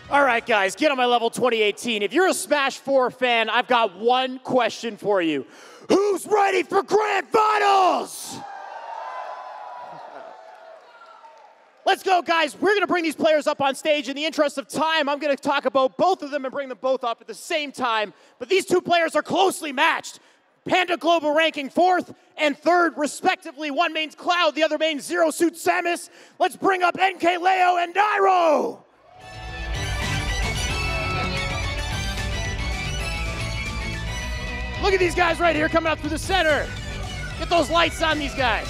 All right, guys, get on my level 2018. If you're a Smash 4 fan, I've got one question for you. Who's ready for Grand Finals? Let's go, guys. We're going to bring these players up on stage. In the interest of time, I'm going to talk about both of them and bring them both up at the same time. But these two players are closely matched. Panda Global ranking 4th and 3rd, respectively. One main's Cloud, the other main's Zero Suit Samus. Let's bring up MkLeo and Nairo. Look at these guys right here coming up through the center. Get those lights on these guys.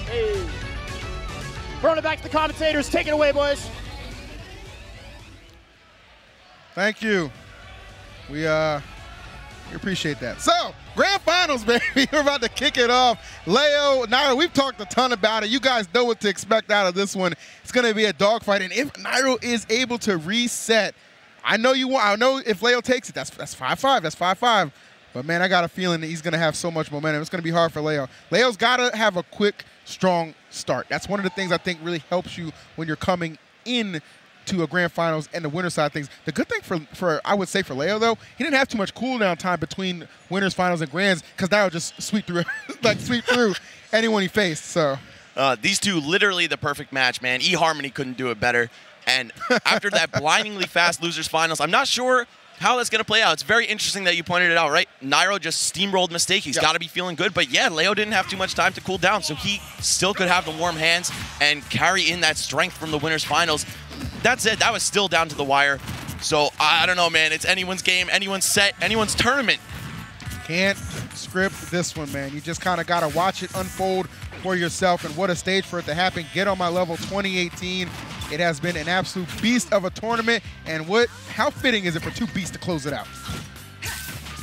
Hey. Throwing it back to the commentators. Take it away, boys. Thank you. We appreciate that. So, Grand Finals, baby. We're about to kick it off. Leo, Nairo, we've talked a ton about it. You guys know what to expect out of this one. It's going to be a dogfight. And if Nairo is able to reset, I know if Leo takes it, that's 5-5. That's 5-5. But, man, I got a feeling that he's going to have so much momentum. It's going to be hard for Leo. Leo's got to have a quick, strong start. That's one of the things I think really helps you when you're coming in to a Grand Finals and the winner side of things. The good thing for I would say for Leo, though, he didn't have too much cooldown time between winners, finals, and grands because Nairo just sweep through anyone he faced. So these two, literally the perfect match, man. eHarmony couldn't do it better. And after that blindingly fast losers finals, I'm not sure how that's going to play out. It's very interesting that you pointed it out, right? Nairo just steamrolled Mistake. He's got to be feeling good. But yeah, Leo didn't have too much time to cool down, so he still could have the warm hands and carry in that strength from the winners finals. That's it. That was still down to the wire. So I don't know, man. It's anyone's game, anyone's set, anyone's tournament. Can't script this one, man. You just kind of got to watch it unfold for yourself, and what a stage for it to happen. Get on my level 2018. It has been an absolute beast of a tournament, and how fitting is it for two beasts to close it out?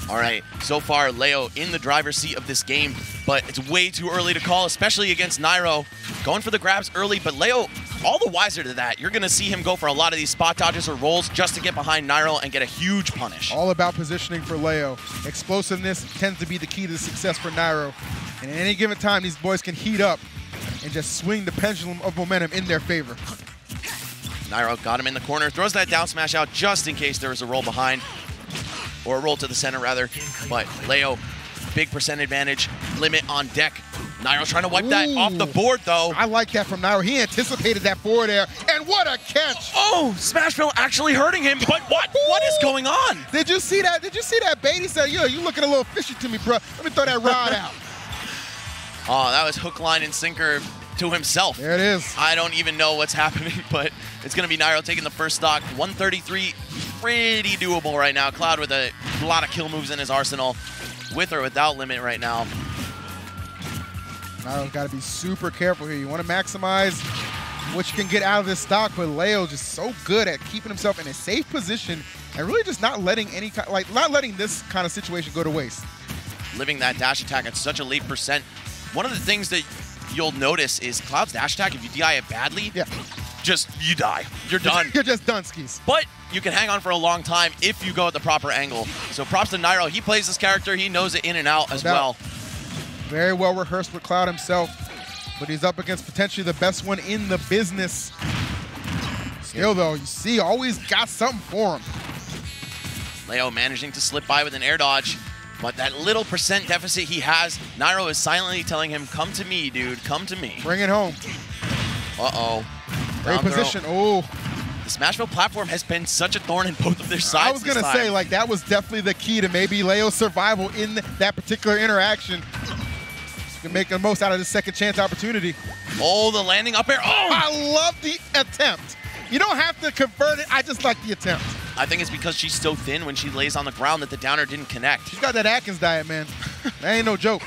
All right, so far, Leo in the driver's seat of this game, but it's way too early to call, especially against Nairo. Going for the grabs early, but Leo, all the wiser to that. You're going to see him go for a lot of these spot dodges or rolls just to get behind Nairo and get a huge punish. All about positioning for Leo. Explosiveness tends to be the key to success for Nairo. And at any given time, these boys can heat up and just swing the pendulum of momentum in their favor. Nairo got him in the corner, throws that down smash out just in case there was a roll behind, or a roll to the center rather. But Leo, big percent advantage, limit on deck. Nairo trying to wipe that off the board though. I like that from Nairo. He anticipated that forward air, and what a catch! Oh, Smashville actually hurting him, but what is going on? Did you see that? Did you see that bait? He said, yo, you looking a little fishy to me, bro. Let me throw that rod out. Oh, that was hook, line, and sinker to himself. There it is. I don't even know what's happening, but it's going to be Nairo taking the first stock. 133, pretty doable right now. Cloud with a lot of kill moves in his arsenal, with or without limit right now. Nairo's got to be super careful here. You want to maximize what you can get out of this stock, but Leo just so good at keeping himself in a safe position and really just not letting not letting this kind of situation go to waste. Living that dash attack at such a late percent. One of the things that you'll notice is Cloud's dash attack, if you DI it badly, you die. You're done. You're just done, skis. But you can hang on for a long time if you go at the proper angle. So props to Nairo. He plays this character. He knows it in and out as well. Very well rehearsed with Cloud himself, but he's up against potentially the best one in the business. Still, though, you see, always got something for him. Leo managing to slip by with an air dodge. But that little percent deficit he has, Nairo is silently telling him, come to me, dude, come to me. Bring it home. Uh-oh. Great position. Oh. The Smashville platform has been such a thorn in both of their sides. I was going to say, like, that was definitely the key to maybe Leo's survival in that particular interaction. You can make the most out of this second chance opportunity. Oh, the landing up air. Oh! I love the attempt. You don't have to convert it. I just like the attempt. I think it's because she's so thin when she lays on the ground that the downer didn't connect. She's got that Atkins diet, man. That ain't no joke.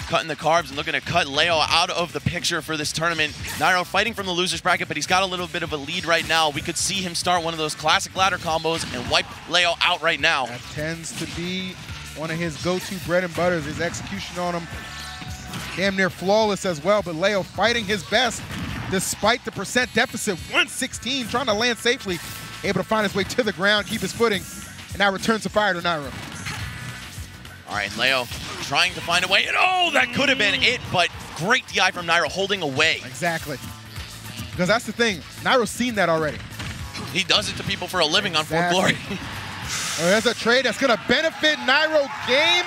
Cutting the carbs and looking to cut Leo out of the picture for this tournament. Nairo fighting from the loser's bracket, but he's got a little bit of a lead right now. We could see him start one of those classic ladder combos and wipe Leo out right now. That tends to be one of his go-to bread and butters. His execution on him damn near flawless as well, but Leo fighting his best despite the percent deficit. 116, trying to land safely, able to find his way to the ground, keep his footing, and now returns the fire to Nairo. All right, Leo trying to find a way, and oh, that could have been it, but Great DI from Nairo, holding away. Exactly. Because that's the thing. Nairo's seen that already. He does it to people for a living on Fort Glory. There's a trade that's going to benefit Nairo. Game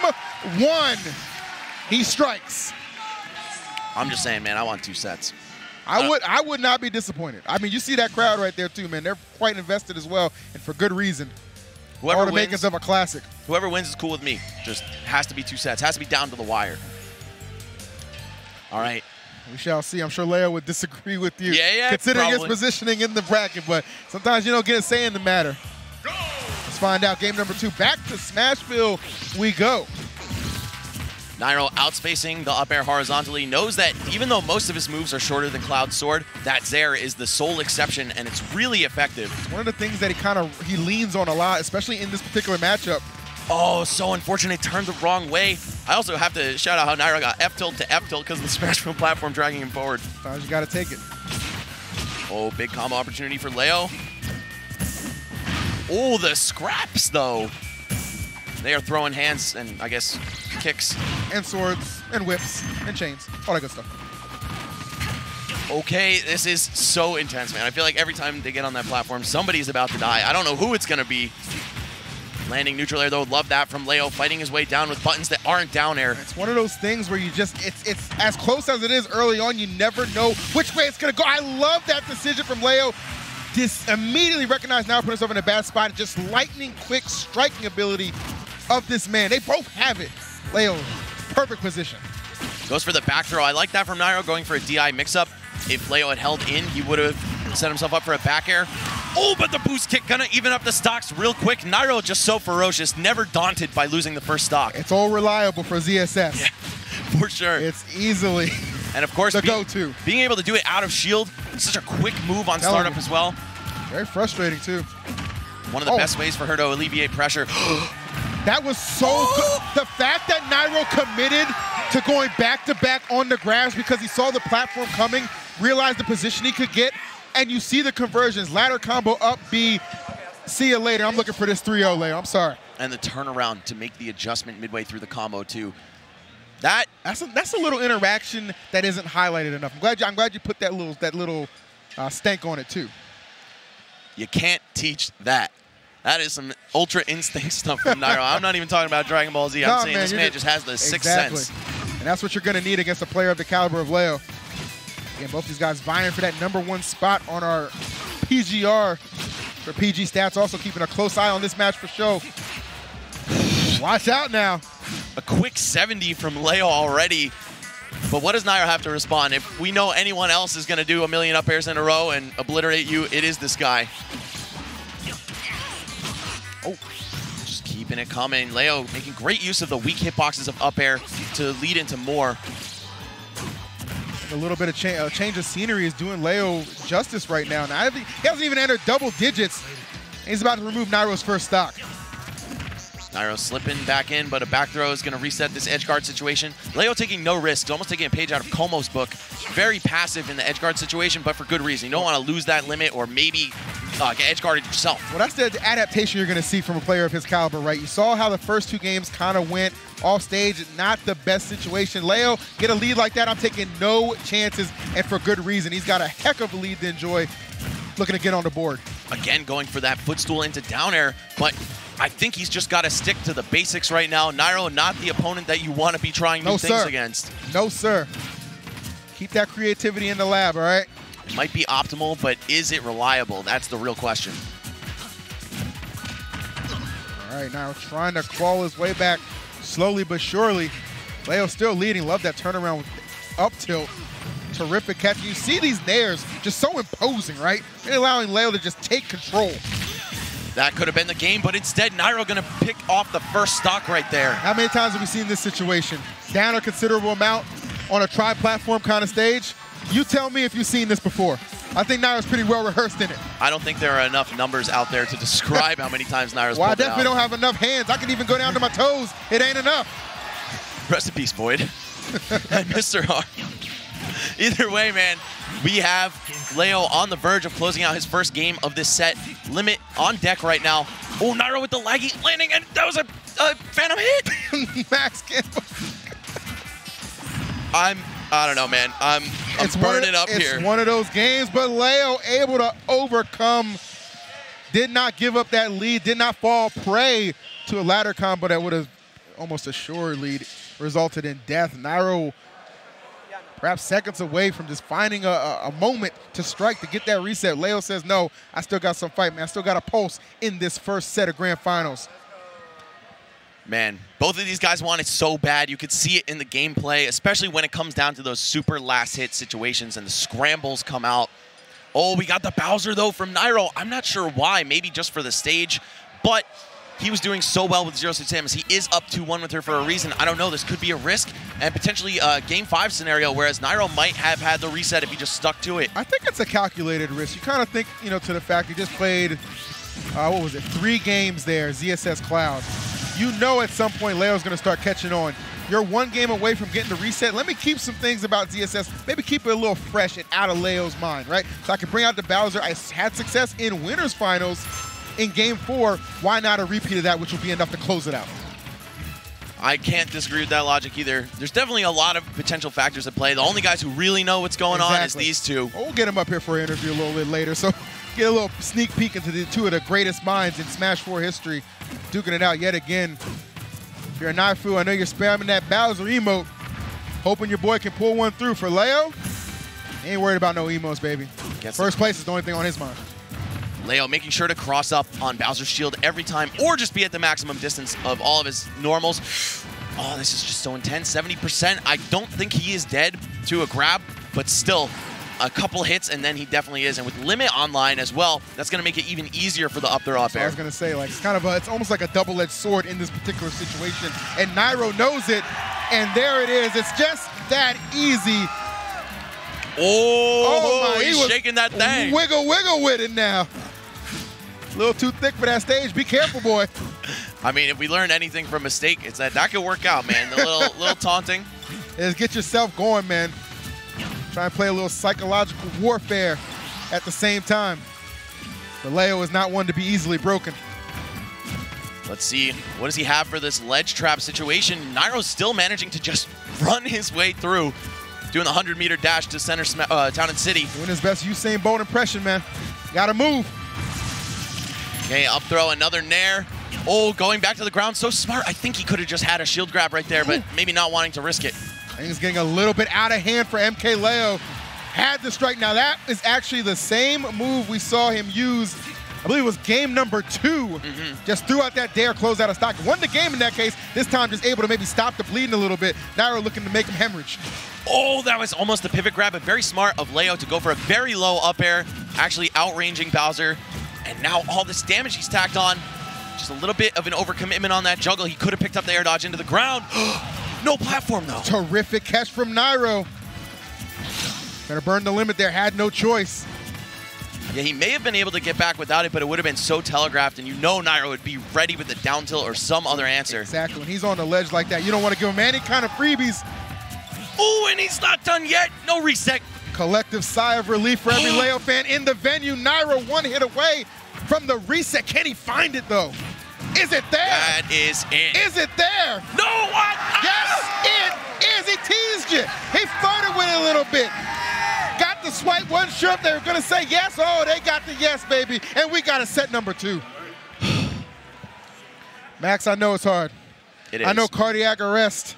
1. He strikes. I'm just saying, man, I want 2 sets. I would not be disappointed. I mean, you see that crowd right there too, man. They're quite invested as well, and for good reason. All the makings of a classic. Whoever wins is cool with me. Just has to be 2 sets. Has to be down to the wire. All right. We shall see. I'm sure Leo would disagree with you. Yeah, considering probably. his positioning in the bracket, but sometimes you don't get a say in the matter. Let's find out. Game number 2. Back to Smashville we go. Nairo outspacing the up air horizontally, knows that even though most of his moves are shorter than Cloud's sword, that Zair is the sole exception, and it's really effective. It's one of the things that he leans on a lot, especially in this particular matchup. Oh, so unfortunate. Turned the wrong way. I also have to shout out how Nairo got F-tilt to F-tilt because of the Smashville platform dragging him forward. Sometimes you got to take it. Oh, big combo opportunity for Leo. Oh, the scraps, though. They are throwing hands and, I guess, kicks. And swords, and whips, and chains. All that good stuff. Okay, this is so intense, man. I feel like every time they get on that platform, somebody's about to die. I don't know who it's going to be. Landing neutral air, though. Love that from Leo, fighting his way down with buttons that aren't down air. It's one of those things where you just, it's as close as it is early on, you never know which way it's going to go. I love that decision from Leo. Just immediately recognized Nairo put himself in a bad spot. Just lightning quick striking ability of this man. They both have it. Leo, perfect position. Goes for the back throw. I like that from Nairo, going for a DI mix-up. If Leo had held in, he would have set himself up for a back air. Oh, but the boost kick gonna even up the stocks real quick. Nairo just so ferocious, never daunted by losing the first stock. It's all reliable for ZSS. Yeah, for sure. It's easily and of course, the go-to. Being able to do it out of shield, such a quick move on startup as well. Very frustrating too. One of the best ways for her to alleviate pressure. That was so good. The fact that Nairo committed to going back-to-back on the grabs because he saw the platform coming, realized the position he could get, and you see the conversions. Ladder combo up B. See you later. I'm looking for this 3-0 Leo. I'm sorry. And the turnaround to make the adjustment midway through the combo too. That's a little interaction that isn't highlighted enough. I'm glad you put that little stank on it too. You can't teach that. That is some ultra instinct stuff from Nairo. I'm not even talking about Dragon Ball Z. I'm saying this man just has the sixth sense. And that's what you're going to need against a player of the caliber of Leo. Again, both these guys vying for that #1 spot on our PGR for PG Stats. Also keeping a close eye on this match for show. Watch out now. A quick 70 from Leo already. But what does Nairo have to respond? If we know anyone else is going to do a million up airs in a row and obliterate you, it is this guy. Oh, just keeping it coming. Leo making great use of the weak hitboxes of up air to lead into more. A little bit of change of scenery is doing Leo justice right now. Now he hasn't even entered double digits. He's about to remove Nairo's first stock. Nairo slipping back in, but a back throw is going to reset this edge guard situation. Leo taking no risks, almost taking a page out of Como's book. Very passive in the edge guard situation, but for good reason. You don't want to lose that limit or maybe get edge guarded yourself. Well, that's the adaptation you're going to see from a player of his caliber, right? You saw how the first 2 games kind of went off stage, not the best situation. Leo, get a lead like that, I'm taking no chances, and for good reason. He's got a heck of a lead to enjoy, looking to get on the board. Again, going for that footstool into down air, but I think he's just got to stick to the basics right now. Nairo, not the opponent that you want to be trying new things against. No, sir. Keep that creativity in the lab, all right? It might be optimal, but is it reliable? That's the real question. All right, now trying to crawl his way back slowly but surely. Leo still leading. Love that turnaround with up tilt. Terrific catch. You see these nairs just so imposing, right? They're allowing Leo to just take control. That could have been the game, but instead, Nairo going to pick off the first stock right there. How many times have we seen this situation? Down a considerable amount on a tri-platform kind of stage. You tell me if you've seen this before. I think Nairo's pretty well rehearsed in it. I don't think there are enough numbers out there to describe how many times Nairo's well, I pulled it definitely out. don't have enough hands. I can even go down to my toes. It ain't enough. Rest in peace, Boyd. And Mr. R. Either way, man, we have Leo on the verge of closing out his first game of this set. Limit on deck right now. Oh, Nairo with the laggy landing, and that was a phantom hit. Max Campbell. I don't know, man. I'm burning up here. It's one of those games, but Leo able to overcome, did not give up that lead, did not fall prey to a ladder combo that would have almost assuredly resulted in death. Nairo perhaps seconds away from just finding a moment to strike to get that reset. Leo says, no, I still got some fight, man. I still got a pulse in this first set of grand finals. Man, both of these guys want it so bad. You could see it in the gameplay, especially when it comes down to those super last hit situations and the scrambles come out. Oh, we got the Bowser, though, from Nairo. I'm not sure why. Maybe just for the stage, but he was doing so well with 0-6 Samus. He is up 2-1 with her for a reason. I don't know. This could be a risk and potentially a Game 5 scenario, whereas Nairo might have had the reset if he just stuck to it. I think it's a calculated risk. You kind of think, you know, to the fact he just played, what was it, 3 games there, ZSS Cloud. You know at some point Leo's going to start catching on. You're 1 game away from getting the reset. Let me keep some things about ZSS, maybe keep it a little fresh and out of Leo's mind, right? So I can bring out the Bowser. I had success in winners finals. In Game 4, why not a repeat of that, which will be enough to close it out? I can't disagree with that logic either. There's definitely a lot of potential factors at play. The only guys who really know what's going on is these two. Well, we'll get them up here for an interview a little bit later, so get a little sneak peek into the 2 of the greatest minds in Smash 4 history, duking it out yet again. If you're a Naifu, I know you're spamming that Bowser emote, hoping your boy can pull one through. For Leo, he ain't worried about no emotes, baby. First place is the only thing on his mind. Leo making sure to cross up on Bowser's shield every time or just be at the maximum distance of all of his normals. Oh, this is just so intense. 70%. I don't think he is dead to a grab, but still a couple hits and then he definitely is. And with limit online as well, that's going to make it even easier for the up throw up air. I was going to say, like, it's kind of it's almost like a double-edged sword in this particular situation. And Nairo knows it. And there it is. It's just that easy. Oh my, he's shaking that thing. Wiggle with it now. A little too thick for that stage. Be careful, boy. I mean, if we learned anything from mistake, it's that could work out, man. The little taunting. Is get yourself going, man. Try and play a little psychological warfare at the same time. But Leo is not one to be easily broken. Let's see, what does he have for this ledge trap situation? Nairo's still managing to just run his way through, doing the 100-meter dash to center town and city. Doing his best Usain Bolt impression, man. Gotta move. Okay, up throw, another nair. Oh, going back to the ground, so smart. I think he could have just had a shield grab right there, but maybe not wanting to risk it. I think it's getting a little bit out of hand for MkLeo. Had the strike. Now that is actually the same move we saw him use, I believe it was game number 2. Just threw out that dare, closed out of stock. Won the game in that case. This time just able to maybe stop the bleeding a little bit. Nairo looking to make him hemorrhage. Oh, that was almost the pivot grab, but very smart of Leo to go for a very low up air, actually outranging Bowser. And now all this damage he's tacked on. Just a little bit of an overcommitment on that juggle. He could have picked up the air dodge into the ground. No platform, though. Terrific catch from Nairo. Better burn the limit there. Had no choice. Yeah, he may have been able to get back without it, but it would have been so telegraphed, and you know Nairo would be ready with the down tilt or some other answer. Exactly. When he's on the ledge like that, you don't want to give him any kind of freebies. Oh, and he's not done yet. No reset. Collective sigh of relief for every Leo fan in the venue. Nairo 1 hit away from the reset. Can he find it, though? Is it there? That is it. Is it there? No, what? Yes, it is. He teased you. He flirted with it a little bit. Got the swipe, wasn't sure if they were going to say yes. Oh, they got the yes, baby. And we got a set number 2. Max, I know it's hard. It is. I know cardiac arrest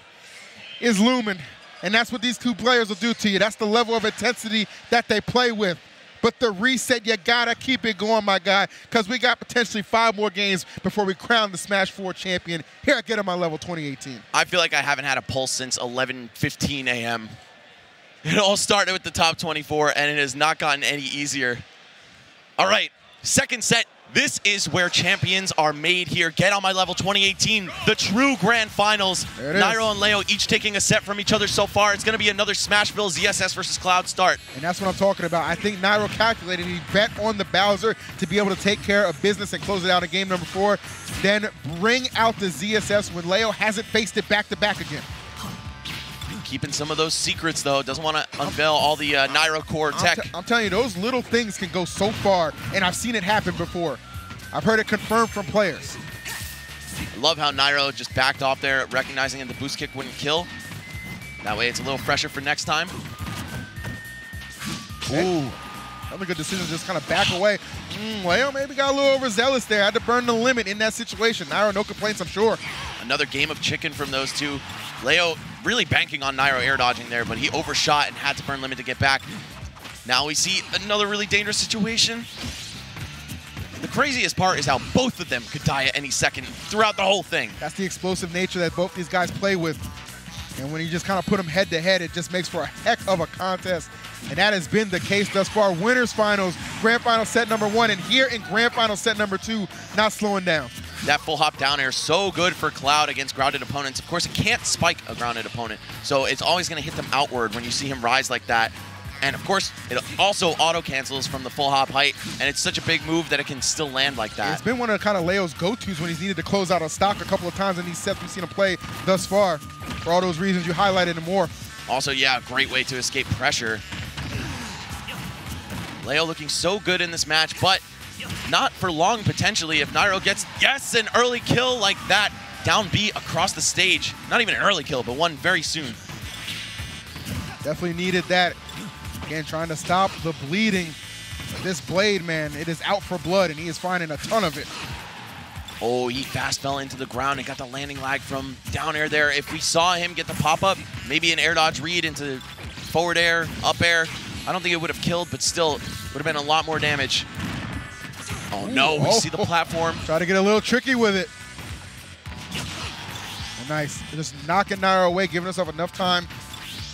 is looming. And that's what these 2 players will do to you. That's the level of intensity that they play with. But the reset, you gotta keep it going, my guy, because we got potentially 5 more games before we crown the Smash 4 champion here at Get On My Level 2018. I feel like I haven't had a pulse since 11:15 a.m. It all started with the top 24, and it has not gotten any easier. All right, second set. This is where champions are made here. Get On My Level 2018, the true grand finals. Nairo and Leo each taking a set from each other so far. It's going to be another Smashville ZSS versus Cloud start. And that's what I'm talking about. I think Nairo calculated. He bet on the Bowser to be able to take care of business and close it out in game number 4. Then bring out the ZSS when Leo hasn't faced it back-to-back again. Keeping some of those secrets, though. Doesn't want to unveil all the Nairo core tech. I'm telling you, those little things can go so far, and I've seen it happen before. I've heard it confirmed from players. I love how Nairo just backed off there, recognizing that the boost kick wouldn't kill. That way it's a little fresher for next time. Ooh. Another good decision, just kind of back away. Leo maybe got a little overzealous there. Had to burn the limit in that situation. Nairo, no complaints, I'm sure. Another game of chicken from those two. Leo really banking on Nairo air dodging there, but he overshot and had to burn limit to get back. Now we see another really dangerous situation. The craziest part is how both of them could die at any second throughout the whole thing. That's the explosive nature that both these guys play with. And when you just kind of put them head to head, it just makes for a heck of a contest. And that has been the case thus far. Winners finals, grand final set number 1, and here in grand final set number 2, not slowing down. That full hop down air is so good for Cloud against grounded opponents. Of course, it can't spike a grounded opponent, so it's always going to hit them outward when you see him rise like that. And of course, it also auto-cancels from the full hop height, and it's such a big move that it can still land like that. It's been one of the kind of Leo's go-tos when he's needed to close out a stock a couple of times in these sets we've seen him play thus far. For all those reasons you highlighted and more. Also, yeah, great way to escape pressure. Leo looking so good in this match, but not for long potentially if Nairo gets, yes, an early kill like that. Down B across the stage. Not even an early kill, but one very soon. Definitely needed that. Again, trying to stop the bleeding. This blade, man, it is out for blood, and he is finding a ton of it. Oh, he fast fell into the ground and got the landing lag from down air there. If we saw him get the pop-up, maybe an air dodge read into forward air, up air, I don't think it would have killed, but still would have been a lot more damage. Oh no, we see the platform. Try to get a little tricky with it. Oh, nice. Just knocking Nairo away, giving himself enough time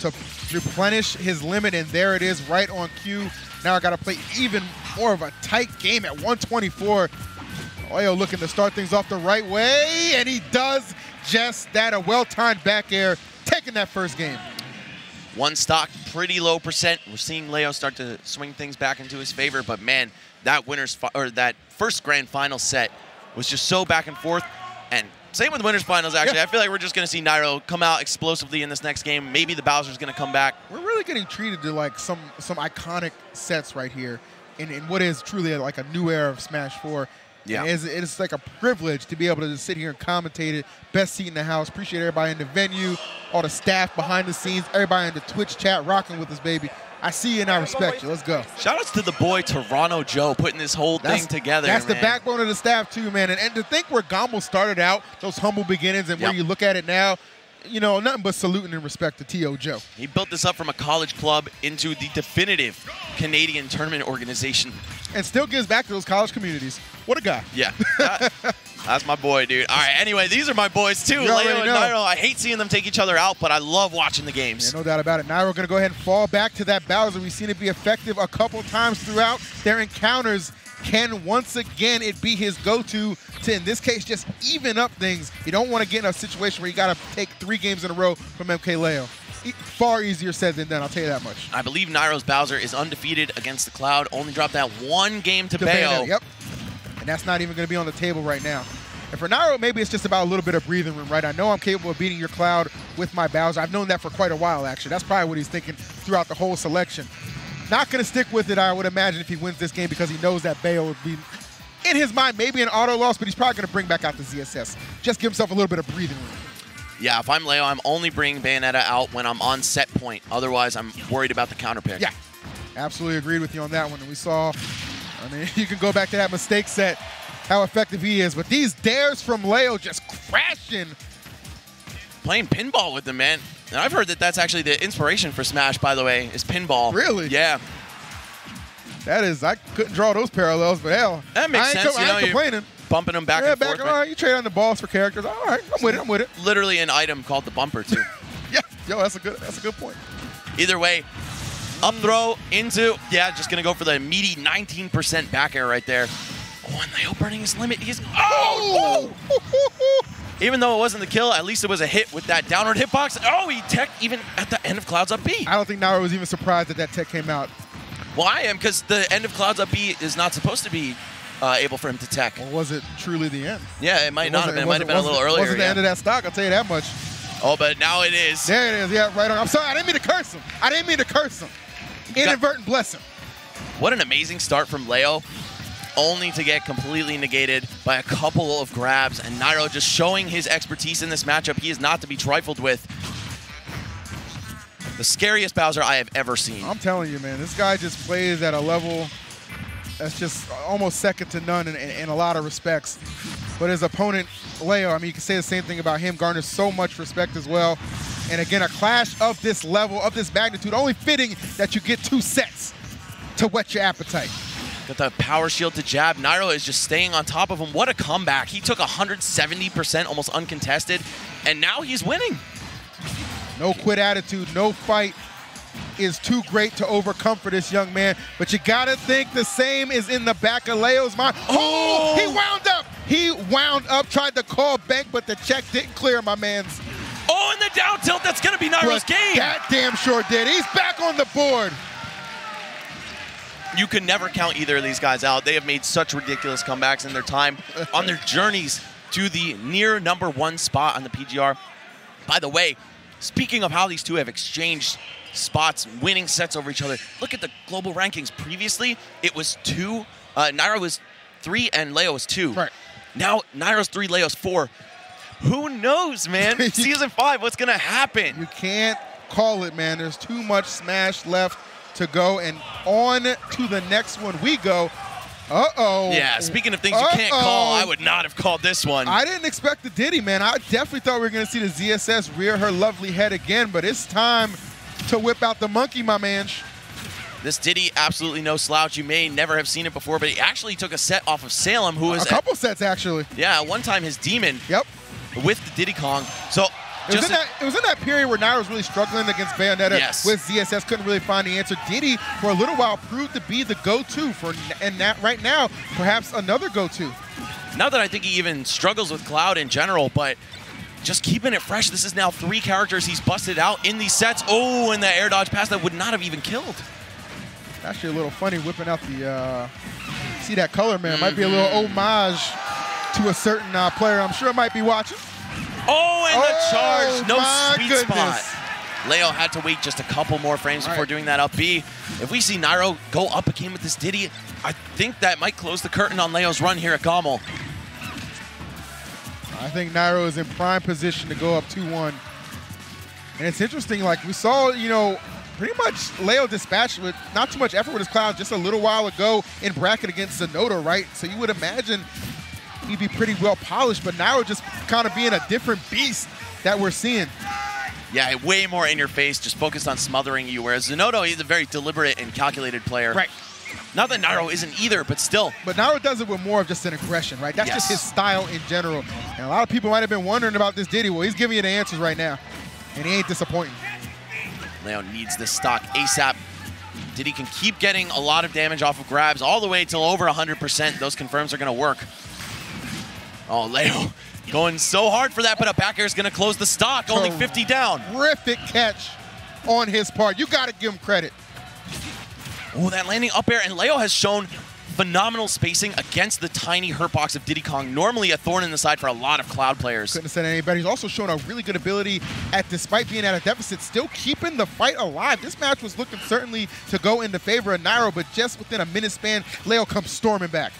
to replenish his limit, and there it is, right on cue. Now I got to play even more of a tight game at 124. Leo looking to start things off the right way, and he does just that. A well-timed back air, taking that first game. One stock, pretty low percent. We're seeing Leo start to swing things back into his favor, but man, that that first grand final set was just so back and forth. And same with winners finals, actually. Yeah. I feel like we're just going to see Nairo come out explosively in this next game. Maybe the Bowser's going to come back. We're really getting treated to like some iconic sets right here in what is truly like a new era of Smash 4. Yeah, it's like a privilege to be able to just sit here and commentate it. Best seat in the house. Appreciate everybody in the venue, all the staff behind the scenes, everybody in the Twitch chat rocking with us, baby. I see you and I respect you. Let's go. Shout outs to the boy Toronto Joe putting this whole thing together. That's the backbone of the staff too, man. And to think where GOML started out, those humble beginnings, and where you look at it now, you know, nothing but saluting and respect to T.O. Joe. He built this up from a college club into the definitive Canadian tournament organization. And still gives back to those college communities. What a guy. Yeah. That's my boy, dude. All right, anyway, these are my boys too, Leo and Nairo. I hate seeing them take each other out, but I love watching the games. Yeah, no doubt about it. Nairo going to go ahead and fall back to that Bowser. We've seen it be effective a couple times throughout their encounters. Can once again it be his go-to to, in this case, just even up things? You don't want to get in a situation where you got to take 3 games in a row from MkLeo. Far easier said than done, I'll tell you that much. I believe Nairo's Bowser is undefeated against the Cloud. Only dropped that 1 game to Bayo. Yep. And that's not even going to be on the table right now. And for Nairo, maybe it's just about a little bit of breathing room, right? I know I'm capable of beating your Cloud with my Bowser. I've known that for quite a while, actually. That's probably what he's thinking throughout the whole selection. Not going to stick with it, I would imagine, if he wins this game, because he knows that Bayo would be, in his mind, maybe an auto loss, but he's probably going to bring back out the ZSS. Just give himself a little bit of breathing room. Yeah, if I'm Leo, I'm only bringing Bayonetta out when I'm on set point. Otherwise, I'm worried about the counter pick. Yeah, absolutely agreed with you on that one. And we saw, I mean, you can go back to that mistake set, how effective he is. But these dares from Leo just crashing. Playing pinball with them, man. And I've heard that that's actually the inspiration for Smash, by the way, is pinball. Really? Yeah. That is, I couldn't draw those parallels, but hell, that makes sense. I ain't complaining. Bumping them back and forth. All right, you trade on the balls for characters. All right, I'm with it. Literally an item called the bumper, too. Yeah, yo, that's a good point. Either way, up throw into, yeah, just going to go for the meaty 19% back air right there. Oh, and Leo burning his limit. He's, oh! Even though it wasn't the kill, at least it was a hit with that downward hitbox. Oh, he tech even at the end of Clouds up B. I don't think Nairo was even surprised that tech came out. Well, I am, because the end of Clouds up B is not supposed to be able for him to tech. Or was it truly the end? Yeah, it might not have been. It might have been a little earlier. It wasn't the end of that stock, I'll tell you that much. Oh, but now it is. There it is, yeah, right on. I'm sorry, I didn't mean to curse him. Inadvertent blessing. What an amazing start from Leo, only to get completely negated by a couple of grabs. And Nairo just showing his expertise in this matchup. He is not to be trifled with. The scariest Bowser I have ever seen. I'm telling you, man, this guy just plays at a level that's just almost second to none in a lot of respects. But his opponent, Leo, I mean, you can say the same thing about him, garners so much respect as well. And again, a clash of this level, of this magnitude, only fitting that you get 2 sets to whet your appetite. Got the power shield to jab. Nairo is just staying on top of him. What a comeback. He took 170%, almost uncontested, and now he's winning. No quit attitude, no fight is too great to overcome for this young man. But you gotta think the same is in the back of Leo's mind. Oh, he wound up. He wound up, tried to call bank, but the check didn't clear, my man's. Oh, and the down tilt, that's gonna be Nairo's game. That damn sure did. He's back on the board. You can never count either of these guys out. They have made such ridiculous comebacks in their time on their journeys to the near #1 spot on the PGR. By the way, speaking of how these two have exchanged spots, winning sets over each other, look at the global rankings. Previously, it was 2. Nairo was 3 and Leo was 2. Right. Now, Nairo's 3, Leo's 4. Who knows, man? Season 5, what's going to happen? You can't call it, man. There's too much Smash left to go, and on to the next one we go. Uh-oh. Yeah, speaking of things you can't call, I would not have called this one. I didn't expect the Diddy, man. I definitely thought we were going to see the ZSS rear her lovely head again, but it's time to whip out the monkey, my man. This Diddy, absolutely no slouch. You may never have seen it before, but he actually took a set off of Salem, who was a couple sets, actually. Yeah, at one time his demon. Yep. With the Diddy Kong. So it was in that period where Nairo was really struggling against Bayonetta. Yes. With ZSS, couldn't really find the answer. Diddy, for a little while, proved to be the go-to right now, perhaps another go-to. Not that I think he even struggles with Cloud in general, but just keeping it fresh. This is now 3 characters he's busted out in these sets. Oh, and the air dodge pass that would not have even killed. Actually a little funny whipping out the, see that color, man. Might be a little homage to a certain player I'm sure might be watching. Oh, and the charge. No sweet goodness. spot. Leo had to wait just a couple more frames before doing that up B. If we see Nairo go up again with this Diddy, I think that might close the curtain on Leo's run here at GOML. I think Nairo is in prime position to go up 2-1. And it's interesting, like we saw, you know, pretty much Leo dispatched with not too much effort with his Cloud just a little while ago in bracket against Zenodo, right? So you would imagine he'd be pretty well polished, but Nairo just kind of being a different beast that we're seeing. Yeah, way more in your face, just focused on smothering you, whereas Zenodo, he's a very deliberate and calculated player. Right. Not that Nairo isn't either, but still. But Nairo does it with more of just an aggression, right? That's just his style in general. And a lot of people might have been wondering about this Diddy. Well, he's giving you the answers right now, and he ain't disappointing. Leo needs this stock ASAP. Diddy can keep getting a lot of damage off of grabs all the way till over 100%. Those confirms are going to work. Oh, Leo going so hard for that, but a back air is going to close the stock. Only 50 down. Terrific catch on his part. You got to give him credit. Oh, that landing up air, and Leo has shown phenomenal spacing against the tiny hurtbox of Diddy Kong. Normally a thorn in the side for a lot of Cloud players. Couldn't have said any better. He's also shown a really good ability at, despite being at a deficit, still keeping the fight alive. This match was looking certainly to go in the favor of Nairo, but just within a minute span, Leo comes storming back.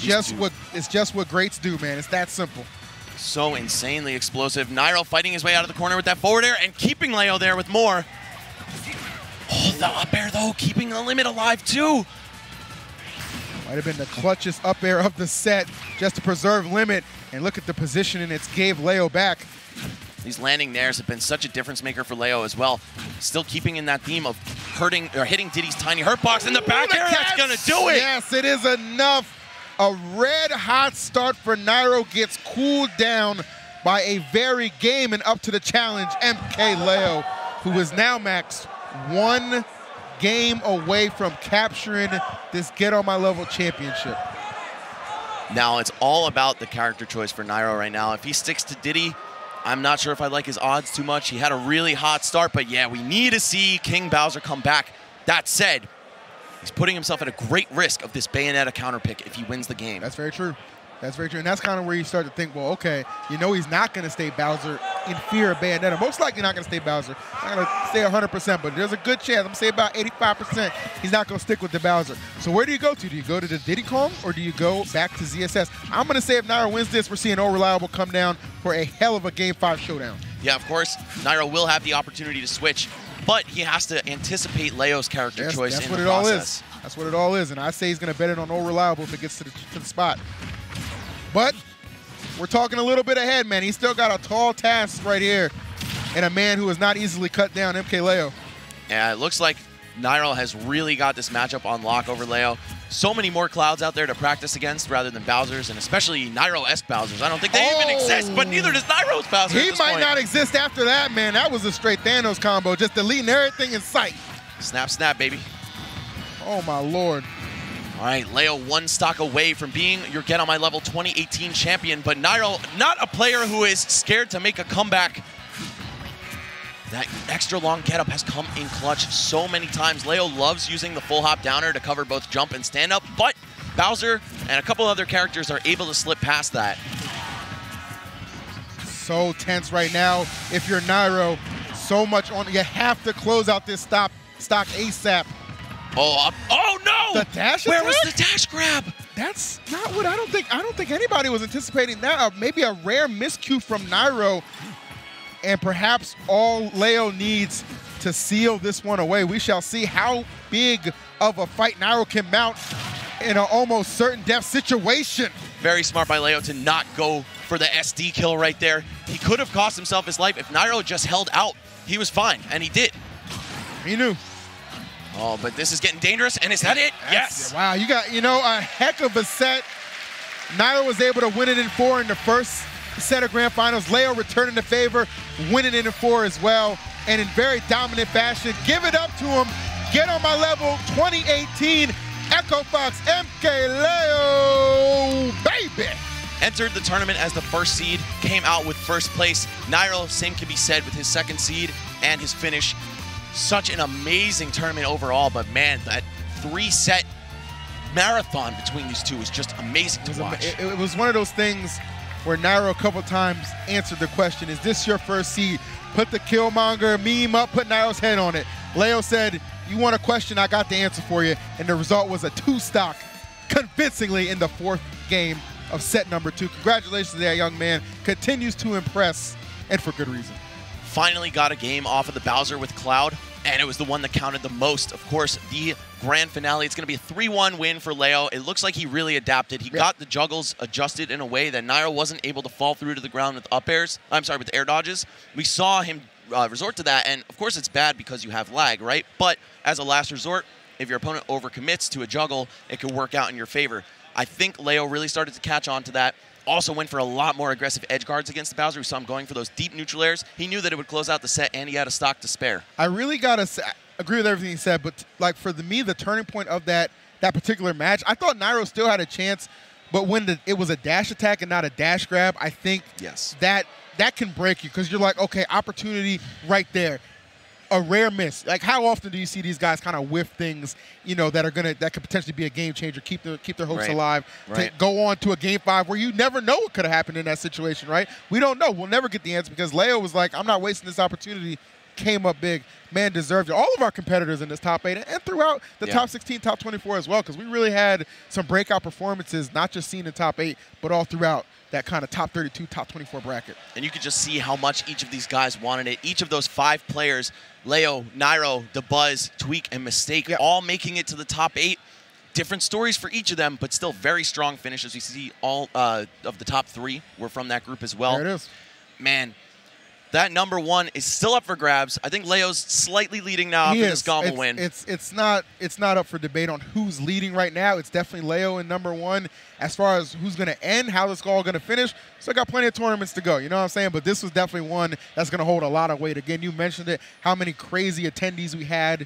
It's just what greats do, man. It's that simple. So insanely explosive. Nairo fighting his way out of the corner with that forward air and keeping Leo there with more. Oh, the up air, though, keeping the limit alive, too. Might have been the clutchest up air of the set just to preserve limit. And look at the positioning it's gave Leo back. These landing nairs have been such a difference maker for Leo as well. Still keeping in that theme of hitting Diddy's tiny hurtbox in the back air. That's going to do it. Yes, it is enough. A red-hot start for Nairo gets cooled down by a very game and up to the challenge, MkLeo, who is now maxed 1 game away from capturing this Get On My Level championship. Now it's all about the character choice for Nairo right now. If he sticks to Diddy, I'm not sure if I like his odds too much. He had a really hot start, but yeah, we need to see King Bowser come back. That said, he's putting himself at a great risk of this Bayonetta counter pick if he wins the game. That's very true. That's very true. And that's kind of where you start to think, well, okay, you know he's not going to stay Bowser in fear of Bayonetta. Most likely not going to stay Bowser. Not going to stay 100%, but there's a good chance. I'm going to say about 85% he's not going to stick with the Bowser. So where do you go to? Do you go to the Diddy Kong or do you go back to ZSS? I'm going to say if Nairo wins this, we're seeing No Reliable come down for a hell of a Game 5 showdown. Yeah, of course, Nairo will have the opportunity to switch, but he has to anticipate Leo's character choice in the process. That's what it all is. That's what it all is, and I say he's going to bet it on Old Reliable if it gets to the spot. But we're talking a little bit ahead, man. He's still got a tall task right here, and a man who is not easily cut down, MkLeo. Yeah, it looks like Nairo has really got this matchup on lock over Leo. So many more Clouds out there to practice against rather than Bowser's, and especially Nairo-esque Bowser's. I don't think they even exist, but neither does Nairo's Bowser. He might not exist after that, man. That was a straight Thanos combo, just deleting everything in sight. Snap, snap, baby. Oh, my Lord. All right, Leo one stock away from being your Get On My Level 2018 champion, but Nairo, not a player who is scared to make a comeback. That extra long get up has come in clutch so many times. Leo loves using the full hop downer to cover both jump and stand up, but Bowser and a couple other characters are able to slip past that. So tense right now. If you're Nairo, so much on. You have to close out this stock ASAP. Oh, oh no! The dash Where attack? was the dash grab? That's not what I don't think anybody was anticipating that. Maybe a rare miscue from Nairo. And perhaps all Leo needs to seal this one away. We shall see how big of a fight Nairo can mount in an almost certain death situation. Very smart by Leo to not go for the SD kill right there. He could have cost himself his life. If Nairo just held out, he was fine, and he did. He knew. Oh, but this is getting dangerous, and is that it? Yes. Wow, you got, a heck of a set. Nairo was able to win it in 4 in the first set of grand finals. Leo returning the favor, winning it in 4 as well, and in very dominant fashion. Give it up to him. Get On My Level 2018 Echo Fox MkLeo, baby. Entered the tournament as the first seed, came out with first place. Nairo, same can be said with his second seed and his finish. Such an amazing tournament overall, but man, that 3-set marathon between these two is just amazing to watch. It was one of those things where Nairo a couple times answered the question, is this your first seed? Put the Killmonger meme up, put Nairo's head on it. Leo said, you want a question, I got the answer for you. And the result was a 2-stock convincingly in the 4th game of set number 2. Congratulations to that young man. Continues to impress, and for good reason. Finally got a game off of the Bowser with Cloud, and it was the one that counted the most. Of course, the grand finale. It's going to be a 3-1 win for Leo. It looks like he really adapted. He got the juggles adjusted in a way that Nairo wasn't able to fall through to the ground with with air dodges. We saw him resort to that, and of course it's bad because you have lag, right? But as a last resort, if your opponent overcommits to a juggle, it could work out in your favor. I think Leo really started to catch on to that. Also went for a lot more aggressive edge guards against the Bowser. We saw him going for those deep neutral airs. He knew that it would close out the set, and he had a stock to spare. I really got to agree with everything he said, but like for me, the turning point of that particular match, I thought Nairo still had a chance, but when it was a dash attack and not a dash grab, I think that can break you because you're like, okay, opportunity right there. A rare miss. Like, how often do you see these guys kind of whiff things, that could potentially be a game changer, keep their hopes alive, to go on to a game 5 where you never know what could have happened in that situation, right? We don't know. We'll never get the answer because Leo was like, I'm not wasting this opportunity. Came up big. Man deserved it. All of our competitors in this top 8 and throughout the top 16, top 24 as well, because we really had some breakout performances, not just seen in top 8, but all throughout that kind of top 32, top 24 bracket. And you could just see how much each of these guys wanted it. Each of those 5 players, Leo, Nairo, The Buzz, Tweak, and Mistake, all making it to the top 8. Different stories for each of them, but still very strong finishes. We see all of the top 3 were from that group as well. There it is. Man, that number 1 is still up for grabs. I think Leo's slightly leading now after this GOML win. It's not up for debate on who's leading right now. It's definitely Leo in number 1. As far as who's going to end, how this all going to finish, still got plenty of tournaments to go. You know what I'm saying? But this was definitely one that's going to hold a lot of weight. Again, you mentioned it, how many crazy attendees we had,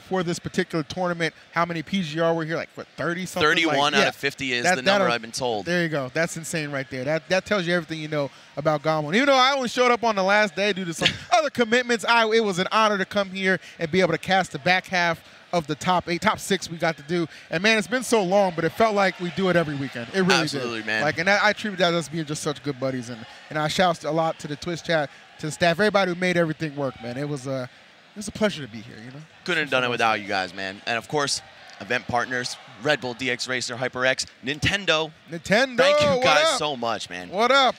for this particular tournament. How many PGR were here? Like, what, 30-something? 31 out of 50 is the number I've been told. There you go. That's insane right there. That tells you everything you know about GOML. And even though I only showed up on the last day due to some other commitments, it was an honor to come here and be able to cast the back half of the top 6 we got to do. And man, it's been so long, but it felt like we do it every weekend. It really Absolutely, did. Man. Like, and I attribute that to us being just such good buddies. And I shout a lot to the Twitch chat, to the staff, everybody who made everything work, man. It was a pleasure to be here, Couldn't have done it without you guys, man. And of course, event partners, Red Bull, DX Racer, HyperX, Nintendo. Thank you guys so much, man. What up?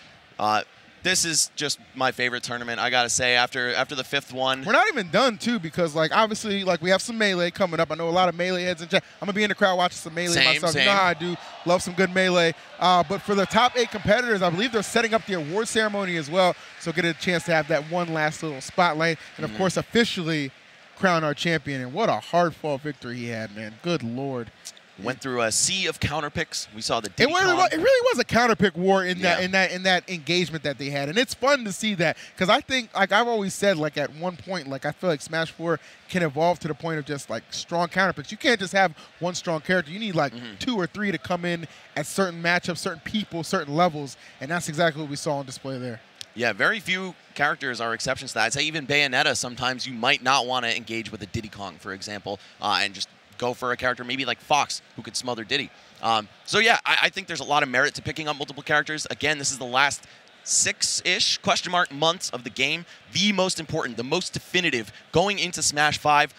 This is just my favorite tournament, I gotta say, after the 5th one. We're not even done, too, because, like, obviously, like, we have some Melee coming up. I know a lot of Melee heads in chat. I'm going to be in the crowd watching some Melee myself. Same. You know how I do. Love some good Melee. But for the top 8 competitors, I believe they're setting up the award ceremony as well, so get a chance to have that one last little spotlight. And, of course, officially crown our champion. And what a hard-fought victory he had, man. Good Lord. Went through a sea of counter picks. We saw the it really was a counter pick war in that engagement that they had, and it's fun to see that, because I think, like I've always said, like at one point, like I feel like Smash 4 can evolve to the point of just like strong counter picks. You can't just have one strong character. You need like 2 or 3 to come in at certain matchups, certain people, certain levels, and that's exactly what we saw on display there. Yeah, very few characters are exceptions to that. I'd say even Bayonetta, sometimes you might not want to engage with a Diddy Kong, for example, and just go for a character maybe like Fox, who could smother Diddy. So yeah, I think there's a lot of merit to picking up multiple characters. Again, this is the last 6-ish months of the game. The most important, the most definitive, going into Smash 5.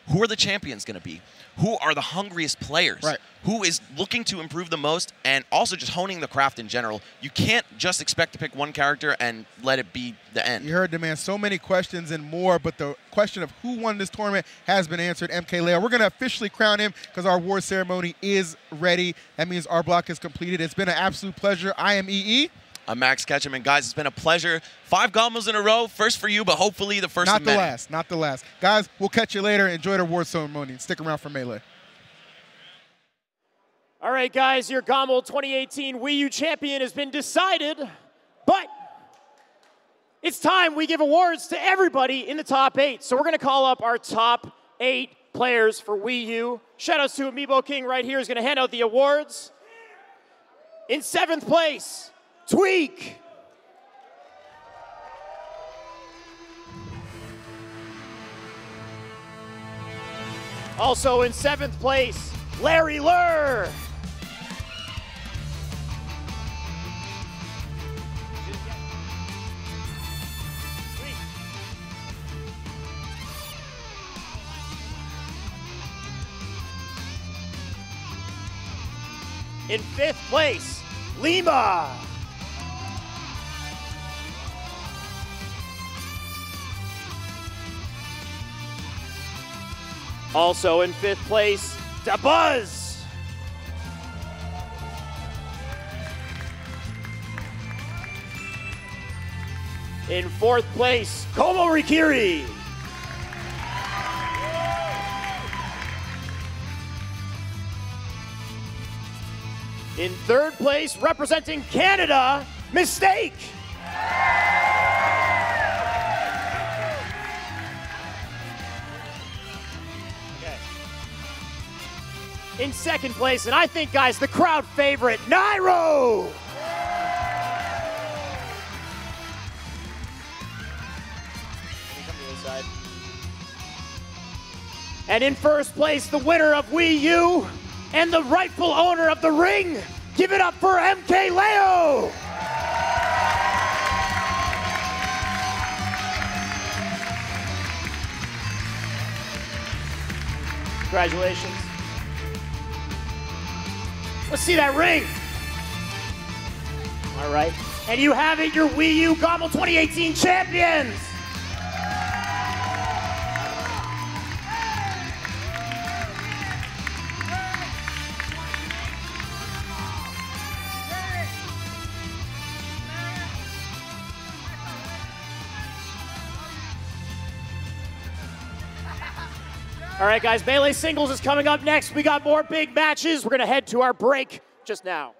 Who are the champions going to be? Who are the hungriest players? Right. Who is looking to improve the most, and also just honing the craft in general? You can't just expect to pick one character and let it be the end. You heard the man. So many questions and more, but the question of who won this tournament has been answered. MkLeo. We're going to officially crown him because our award ceremony is ready. That means our block is completed. It's been an absolute pleasure. I am EE. I'm Max Ketchum, and guys, it's been a pleasure. 5 GOMLs in a row. First for you, but hopefully the first of many. Not the last. Guys, we'll catch you later. Enjoy the award ceremony. Stick around for Melee. All right, guys, your GOML 2018 Wii U champion has been decided, but it's time we give awards to everybody in the top 8. So we're going to call up our top 8 players for Wii U. Shout-outs to Amiibo King right here, who's going to hand out the awards. In 7th place, Tweak. Also in 7th place, Larry Lurr. In 5th place, Lima. Also in 5th place, Dabuzz. In 4th place, Komo Rikiri. In 3rd place, representing Canada, Mistake. In 2nd place, and I think, guys, the crowd favorite, Nairo. And in 1st place, the winner of Wii U and the rightful owner of the ring. Give it up for MkLeo. Congratulations. Let's see that ring. All right. And you have it, your Wii U GOML 2018 champions. All right, guys, Melee Singles is coming up next. We got more big matches. We're going to head to our break just now.